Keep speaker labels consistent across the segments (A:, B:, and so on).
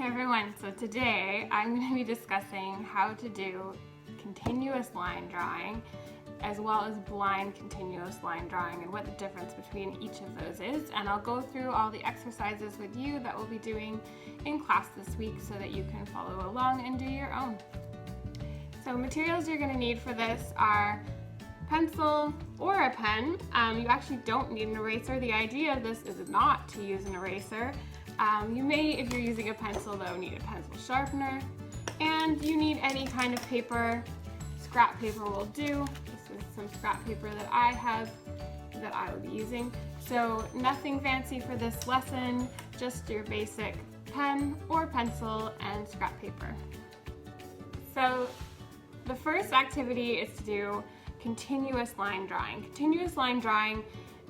A: Hey everyone, so today I'm going to be discussing how to do continuous line drawing as well as blind continuous line drawing and what the difference between each of those is, and I'll go through all the exercises with you that we'll be doing in class this week so that you can follow along and do your own. So materials you're going to need for this are pencil or a pen. You actually don't need an eraser. The idea of this is not to use an eraser. You may, if you're using a pencil though, need a pencil sharpener, and you need any kind of paper. Scrap paper will do. This is some scrap paper that I have that I will be using. So nothing fancy for this lesson, just your basic pen or pencil and scrap paper. So the first activity is to do continuous line drawing. Continuous line drawing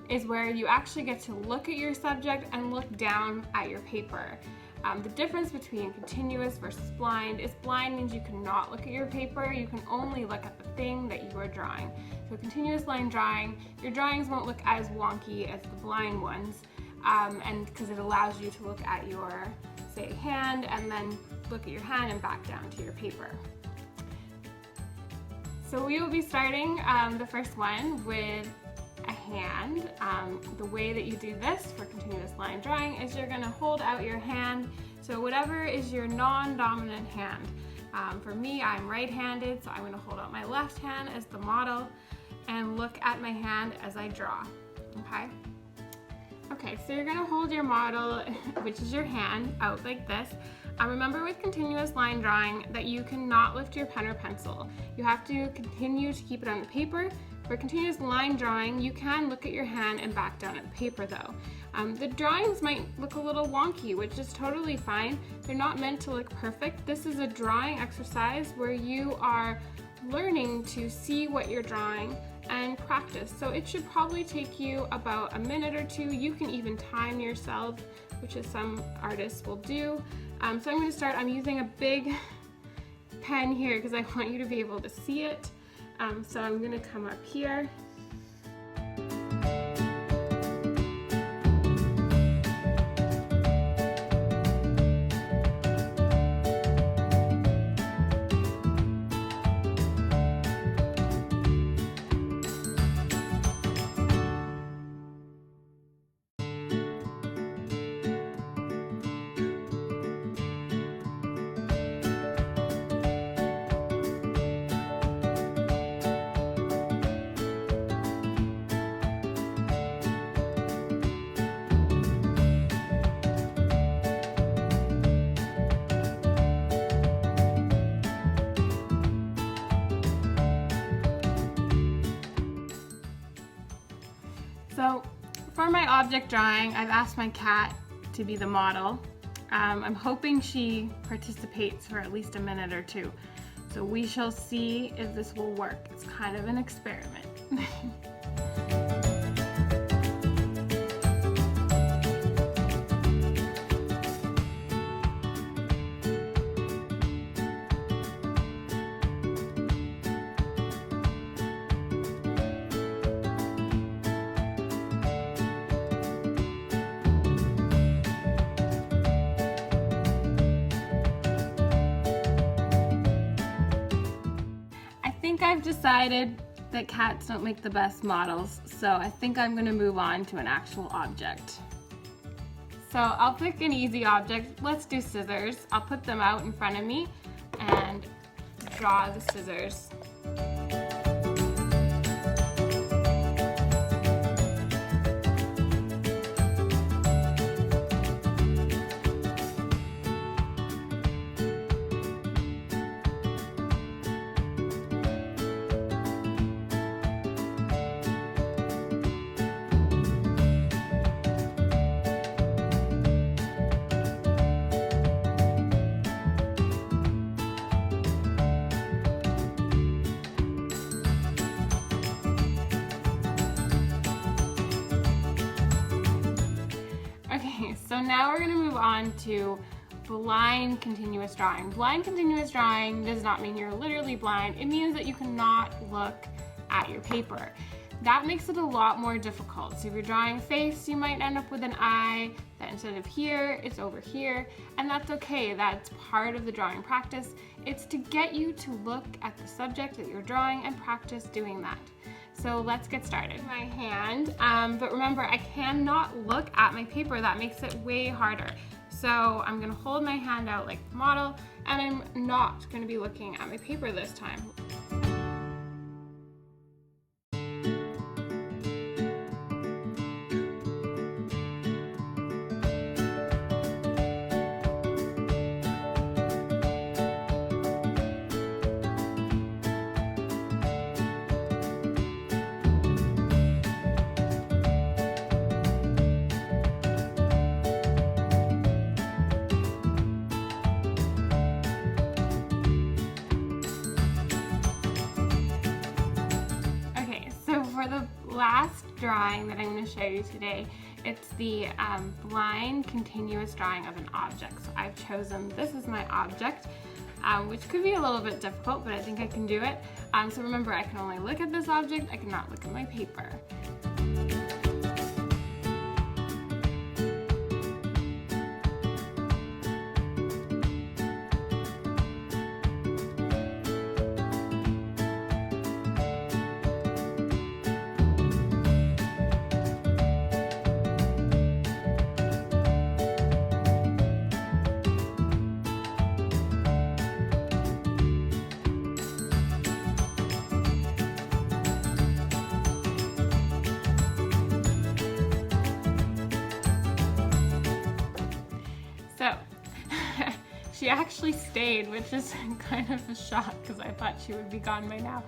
A: is where you actually get to look at your subject and look down at your paper. The difference between continuous versus blind is blind means you cannot look at your paper, you can only look at the thing that you are drawing. So continuous line drawing, your drawings won't look as wonky as the blind ones, and because it allows you to look at your, say, hand and then look at your hand and back down to your paper. So we will be starting the first one with a hand. The way that you do this for continuous line drawing is you're going to hold out your hand, so whatever is your non-dominant hand. For me, I'm right-handed, so I'm going to hold out my left hand as the model and look at my hand as I draw. Okay, so you're going to hold your model, which is your hand, out like this. Remember with continuous line drawing that you cannot lift your pen or pencil. You have to continue to keep it on the paper. For continuous line drawing, you can look at your hand and back down at the paper though. The drawings might look a little wonky, which is totally fine. They're not meant to look perfect. This is a drawing exercise where you are learning to see what you're drawing and practice. So it should probably take you about a minute or two. You can even time yourself, which is some artists will do. So I'm going to start. I'm using a big pen here because I want you to be able to see it. So I'm going to come up here. So for my object drawing, I've asked my cat to be the model. I'm hoping she participates for at least a minute or two. So we shall see if this will work. It's kind of an experiment. I've decided that cats don't make the best models, so I think I'm going to move on to an actual object. So I'll pick an easy object. Let's do scissors. I'll put them out in front of me and draw the scissors. So now we're going to move on to blind continuous drawing. Blind continuous drawing does not mean you're literally blind. It means that you cannot look at your paper. that makes it a lot more difficult. So if you're drawing a face, you might end up with an eye that instead of here, it's over here, and that's okay. That's part of the drawing practice. It's to get you to look at the subject that you're drawing and practice doing that. So let's get started. My hand, but remember, I cannot look at my paper. That makes it way harder. So I'm gonna hold my hand out like the model, and I'm not gonna be looking at my paper this time. For the last drawing that I'm going to show you today, it's the blind continuous drawing of an object. So I've chosen this as my object, which could be a little bit difficult, but I think I can do it. So remember, I can only look at this object, I cannot look at my paper. So, she actually stayed, which is kind of a shock because I thought she would be gone by now.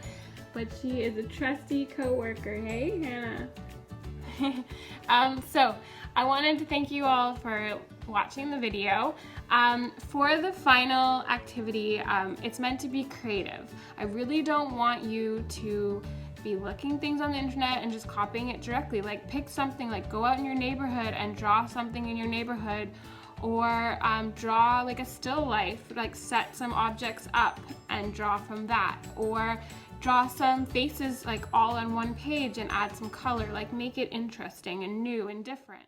A: But she is a trusty co-worker. Hey, Hannah. So, I wanted to thank you all for watching the video. For the final activity, it's meant to be creative. I really don't want you to be looking things on the internet and just copying it directly. Like, pick something, like go out in your neighborhood and draw something in your neighborhood, or draw like a still life, like set some objects up and draw from that, or draw some faces like all on one page and add some color, like make it interesting and new and different.